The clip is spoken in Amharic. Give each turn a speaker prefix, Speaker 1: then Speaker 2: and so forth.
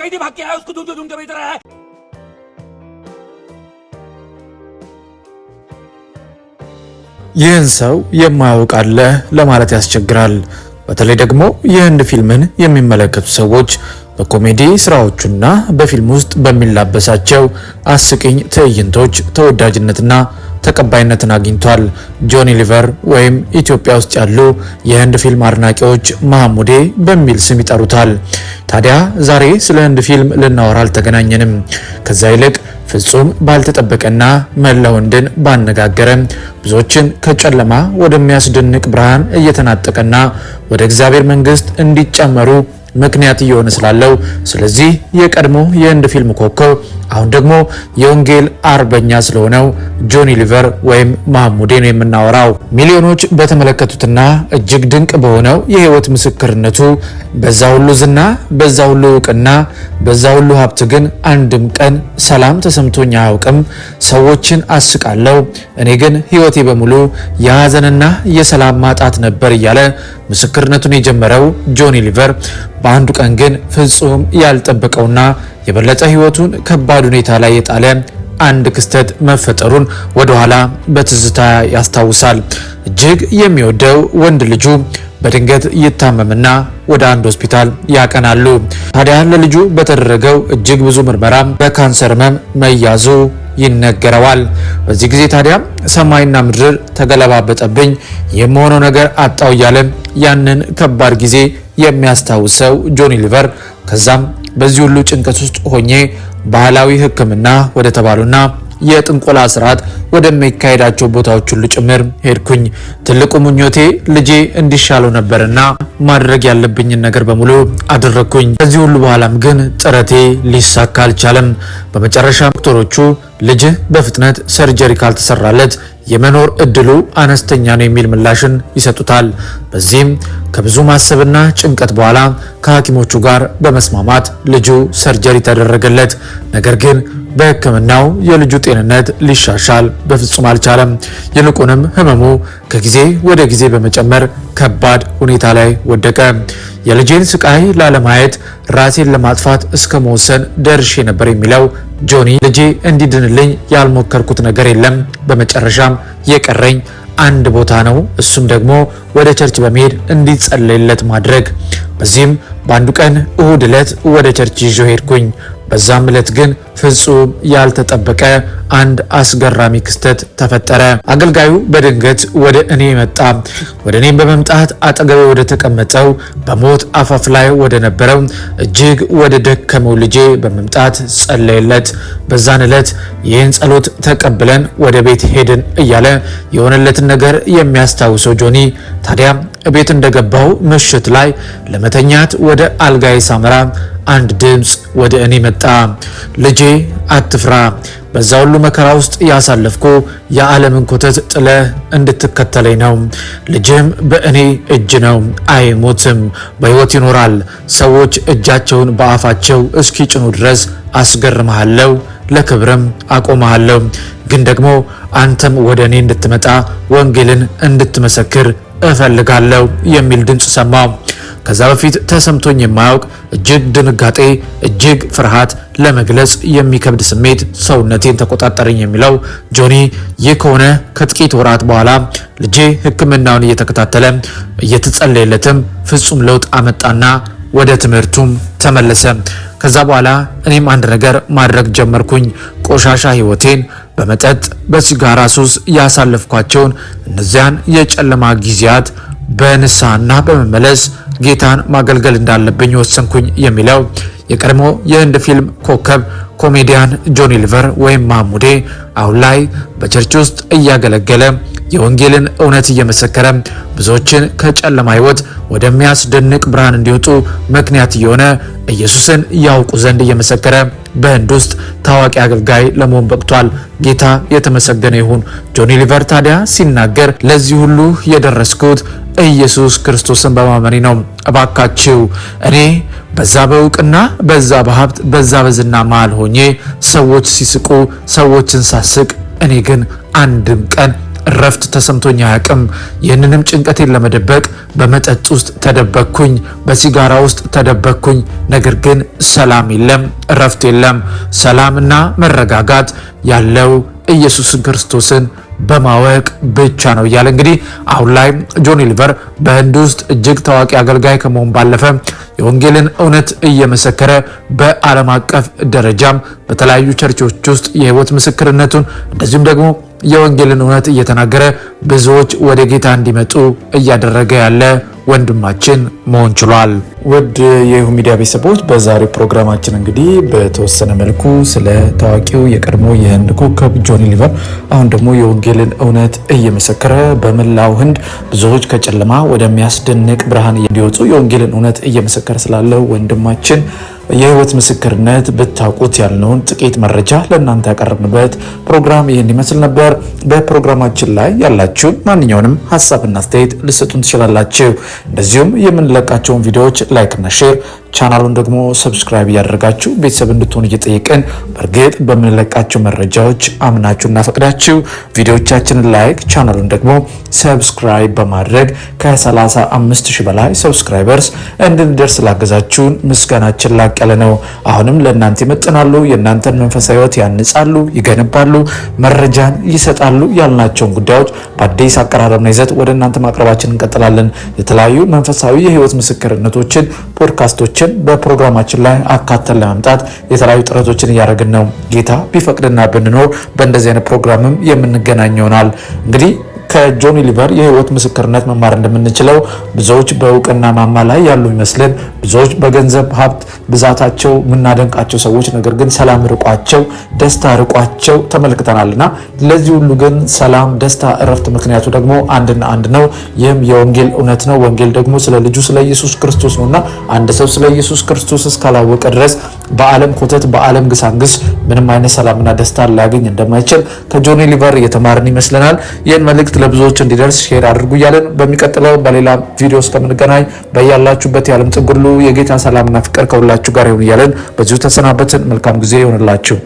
Speaker 1: कैदी भाग के आया उसको ढूंढो ढूंढो इधर आया
Speaker 2: ይህን ሰው የማያውቅ አለ ለማለት ያስቸግራል። በተለይ ደግሞ የህንድ ፊልምን የሚመለከቱ ሰዎች በኮሜዲ ስራዎቹና በፊልም ውስጥ በሚላበሳቸው አስቂኝ ትዕይንቶች ተወዳጅነትና ተቀባይነትን አግኝቷል። ጆኒ ሊቨር ወይም ኢትዮጵያ ውስጥ ያሉ የህንድ ፊልም አድናቂዎች ማህሙዴ በሚል ስም ይጠሩታል። ታዲያ ዛሬ ስለ ህንድ ፊልም ልናወራ አልተገናኘንም። ከዛ ይልቅ ፍጹም ባልተጠበቀና መላው ህንድን ባነጋገረ ብዙዎችን ከጨለማ ወደሚያስደንቅ ብርሃን እየተናጠቀና ወደ እግዚአብሔር መንግስት እንዲጨመሩ ምክንያት እየሆነ ስላለው ስለዚህ የቀድሞ የህንድ ፊልም ኮከብ አሁን ደግሞ የወንጌል አርበኛ ስለሆነው ጆኒ ሊቨር ወይም ማህሙዴ ነው የምናወራው። ሚሊዮኖች በተመለከቱትና እጅግ ድንቅ በሆነው የህይወት ምስክርነቱ በዛ ሁሉ ዝና፣ በዛ ሁሉ እውቅና፣ በዛ ሁሉ ሀብት ግን አንድም ቀን ሰላም ተሰምቶኝ አያውቅም። ሰዎችን አስቃለው፣ እኔ ግን ህይወቴ በሙሉ የሀዘንና የሰላም ማጣት ነበር እያለ ምስክርነቱን የጀመረው ጆኒ ሊቨር በአንዱ ቀን ግን ፍጹም ያልጠበቀውና የበለጠ ህይወቱን ከባድ ሁኔታ ላይ የጣለ አንድ ክስተት መፈጠሩን ወደኋላ በትዝታ ያስታውሳል። እጅግ የሚወደው ወንድ ልጁ በድንገት ይታመምና ወደ አንድ ሆስፒታል ያቀናሉ። ታዲያ ለልጁ በተደረገው እጅግ ብዙ ምርመራ በካንሰር ህመም መያዙ ይነገረዋል። በዚህ ጊዜ ታዲያ ሰማይና ምድር ተገለባበጠብኝ፣ የምሆነው ነገር አጣው እያለ ያንን ከባድ ጊዜ የሚያስታውሰው ጆኒ ሊቨር ከዛም በዚህ ሁሉ ጭንቀት ውስጥ ሆኜ ባህላዊ ሕክምና ወደ ተባሉና የጥንቆላ ስርዓት ወደሚካሄዳቸው ቦታዎች ሁሉ ጭምር ሄድኩኝ። ትልቁ ምኞቴ ልጄ እንዲሻለው ነበርና ማድረግ ያለብኝን ነገር በሙሉ አደረግኩኝ። ከዚህ ሁሉ በኋላም ግን ጥረቴ ሊሳካ አልቻለም። በመጨረሻ ዶክተሮቹ ልጅህ በፍጥነት ሰርጀሪ ካልተሰራለት የመኖር እድሉ አነስተኛ ነው የሚል ምላሽን ይሰጡታል። በዚህም ከብዙ ማሰብና ጭንቀት በኋላ ከሐኪሞቹ ጋር በመስማማት ልጁ ሰርጀሪ ተደረገለት። ነገር ግን በሕክምናው የልጁ ጤንነት ሊሻሻል በፍጹም አልቻለም። ይልቁንም ህመሙ ከጊዜ ወደ ጊዜ በመጨመር ከባድ ሁኔታ ላይ ወደቀ። የልጄን ስቃይ ላለማየት ራሴን ለማጥፋት እስከ መወሰን ደርሼ ነበር የሚለው ጆኒ ልጄ እንዲድንልኝ ያልሞከርኩት ነገር የለም። በመጨረሻም የቀረኝ አንድ ቦታ ነው፣ እሱም ደግሞ ወደ ቸርች በመሄድ እንዲጸለይለት ማድረግ። በዚህም በአንዱ ቀን እሁድ ዕለት ወደ ቸርች ይዤው ሄድኩኝ። በዛም ዕለት ግን ፍጹም ያልተጠበቀ አንድ አስገራሚ ክስተት ተፈጠረ። አገልጋዩ በድንገት ወደ እኔ መጣ። ወደ እኔም በመምጣት አጠገቤ ወደ ተቀመጠው በሞት አፋፍ ላይ ወደ ነበረው እጅግ ወደ ደከመው ልጄ በመምጣት ጸለየለት። በዛን ዕለት ይህን ጸሎት ተቀብለን ወደ ቤት ሄድን እያለ የሆነለትን ነገር የሚያስታውሰው ጆኒ ታዲያ ቤት እንደገባው ምሽት ላይ ለመተኛት ወደ አልጋዬ ሳመራ አንድ ድምፅ ወደ እኔ መጣ። ልጄ አትፍራ፣ በዛ ሁሉ መከራ ውስጥ ያሳለፍኩ የዓለምን ኮተት ጥለህ እንድትከተለኝ ነው። ልጅም በእኔ እጅ ነው፣ አይሞትም፣ በሕይወት ይኖራል። ሰዎች እጃቸውን በአፋቸው እስኪጭኑ ድረስ አስገርምሃለሁ፣ ለክብርም አቆምሃለሁ። ግን ደግሞ አንተም ወደ እኔ እንድትመጣ ወንጌልን እንድትመሰክር እፈልጋለሁ የሚል ድምፅ ሰማሁ። ከዛ በፊት ተሰምቶኝ የማያውቅ እጅግ ድንጋጤ፣ እጅግ ፍርሃት፣ ለመግለጽ የሚከብድ ስሜት ሰውነቴን ተቆጣጠረኝ የሚለው ጆኒ ይህ ከሆነ ከጥቂት ወራት በኋላ ልጄ ሕክምናውን እየተከታተለ እየተጸለየለትም ፍጹም ለውጥ አመጣና ወደ ትምህርቱም ተመለሰ። ከዛ በኋላ እኔም አንድ ነገር ማድረግ ጀመርኩኝ። ቆሻሻ ህይወቴን በመጠጥ በሲጋራ ሱስ ያሳለፍኳቸውን እነዚያን የጨለማ ጊዜያት በንስሐና በመመለስ ጌታን ማገልገል እንዳለብኝ ወሰንኩኝ የሚለው የቀድሞ የህንድ ፊልም ኮከብ ኮሜዲያን ጆኒ ሊቨር ወይም ማህሙዴ አሁን ላይ በቸርች ውስጥ እያገለገለ የወንጌልን እውነት እየመሰከረ ብዙዎችን ከጨለማ ህይወት ወደሚያስደንቅ ብርሃን እንዲወጡ ምክንያት የሆነ ኢየሱስን ያውቁ ዘንድ እየመሰከረ በህንድ ውስጥ ታዋቂ አገልጋይ ለመሆን በቅቷል። ጌታ የተመሰገነ ይሁን። ጆኒ ሊቨር ታዲያ ሲናገር ለዚህ ሁሉ የደረስኩት ኢየሱስ ክርስቶስን በማመኔ ነው። እባካችሁ እኔ በዛ በእውቅና በዛ በሀብት በዛ በዝና መሃል ሆኜ ሰዎች ሲስቁ ሰዎችን ሳስቅ እኔ ግን አንድም ቀን እረፍት ተሰምቶኝ አያውቅም። ይህንንም ጭንቀቴን ለመደበቅ በመጠጥ ውስጥ ተደበቅኩኝ፣ በሲጋራ ውስጥ ተደበቅኩኝ። ነገር ግን ሰላም የለም፣ እረፍት የለም። ሰላምና መረጋጋት ያለው ኢየሱስን ክርስቶስን በማወቅ ብቻ ነው እያለ እንግዲህ አሁን ላይ ጆኒ ሊቨር በህንድ ውስጥ እጅግ ታዋቂ አገልጋይ ከመሆን ባለፈ የወንጌልን እውነት እየመሰከረ በዓለም አቀፍ ደረጃም በተለያዩ ቸርቾች ውስጥ የህይወት ምስክርነቱን እንደዚሁም ደግሞ የወንጌልን እውነት እየተናገረ ብዙዎች ወደ ጌታ እንዲመጡ እያደረገ ያለ ወንድማችን መሆን ችሏል። ውድ የይሁ ሚዲያ ቤተሰቦች በዛሬው ፕሮግራማችን እንግዲህ በተወሰነ መልኩ ስለ ታዋቂው የቀድሞ የህንድ ኮከብ ጆኒ ሊቨር አሁን ደግሞ የወንጌልን እውነት እየመሰከረ በመላው ህንድ ብዙዎች ከጨለማ ወደሚያስደንቅ ብርሃን እንዲወጡ የወንጌልን እውነት እየመሰከረ ስላለው ወንድማችን የህይወት ምስክርነት ብታውቁት ያልነውን ጥቂት መረጃ ለእናንተ ያቀረብንበት ፕሮግራም ይህን ይመስል ነበር። በፕሮግራማችን ላይ ያላችሁን ማንኛውንም ሀሳብና አስተያየት ልሰጡን ትችላላችሁ። እንደዚሁም የምንለቃቸውን ቪዲዮዎች ላይክ እና ሼር ቻናሉን ደግሞ ሰብስክራይብ እያደረጋችሁ ቤተሰብ እንድትሆኑ እየጠየቅን በእርግጥ በምንለቃቸው መረጃዎች አምናችሁና ፈቅዳችሁ ቪዲዮዎቻችንን ላይክ ቻናሉን ደግሞ ሰብስክራይብ በማድረግ ከ35,000 በላይ ሰብስክራይበርስ እንድንደርስ ላገዛችሁን ምስጋናችን ላቅ ያለ ነው። አሁንም ለእናንተ ይመጥናሉ፣ የእናንተን መንፈሳዊ ህይወት ያንጻሉ፣ ይገነባሉ፣ መረጃን ይሰጣሉ ያልናቸውን ጉዳዮች በአዲስ አቀራረብና ይዘት ወደ እናንተ ማቅረባችን እንቀጥላለን። የተለያዩ መንፈሳዊ የህይወት ምስክርነቶችን ፖድካስቶችን በፕሮግራማችን ላይ አካተን ለማምጣት የተለያዩ ጥረቶችን እያደረግን ነው። ጌታ ቢፈቅድና ብንኖር በእንደዚህ አይነት ፕሮግራምም የምንገናኝ ይሆናል። እንግዲህ ከጆኒ ሊቨር የህይወት ምስክርነት መማር እንደምንችለው ብዙዎች በእውቅና ማማ ላይ ያሉ ይመስልን፣ ብዙዎች በገንዘብ ሀብት ብዛታቸው የምናደንቃቸው ሰዎች ነገር ግን ሰላም ርቋቸው፣ ደስታ ርቋቸው ተመልክተናልና ለዚህ ሁሉ ግን ሰላም፣ ደስታ፣ እረፍት ምክንያቱ ደግሞ አንድና አንድ ነው። ይህም የወንጌል እውነት ነው። ወንጌል ደግሞ ስለ ልጁ ስለ ኢየሱስ ክርስቶስ ነውና አንድ ሰው ስለ ኢየሱስ ክርስቶስ እስካላወቀ ድረስ በዓለም ኮተት በዓለም ግሳንግስ ምንም አይነት ሰላምና ደስታ ሊያገኝ እንደማይችል ከጆኒ ሊቨር እየተማርን ይመስለናል። ይህን መልእክት ለብዙዎች እንዲደርስ ሼር አድርጉ እያለን በሚቀጥለው በሌላ ቪዲዮ እስከምንገናኝ በያላችሁበት የዓለም ጥግ ሁሉ የጌታ ሰላምና ፍቅር ከሁላችሁ ጋር ይሁን እያለን በዚሁ ተሰናበትን። መልካም ጊዜ ይሆንላችሁ።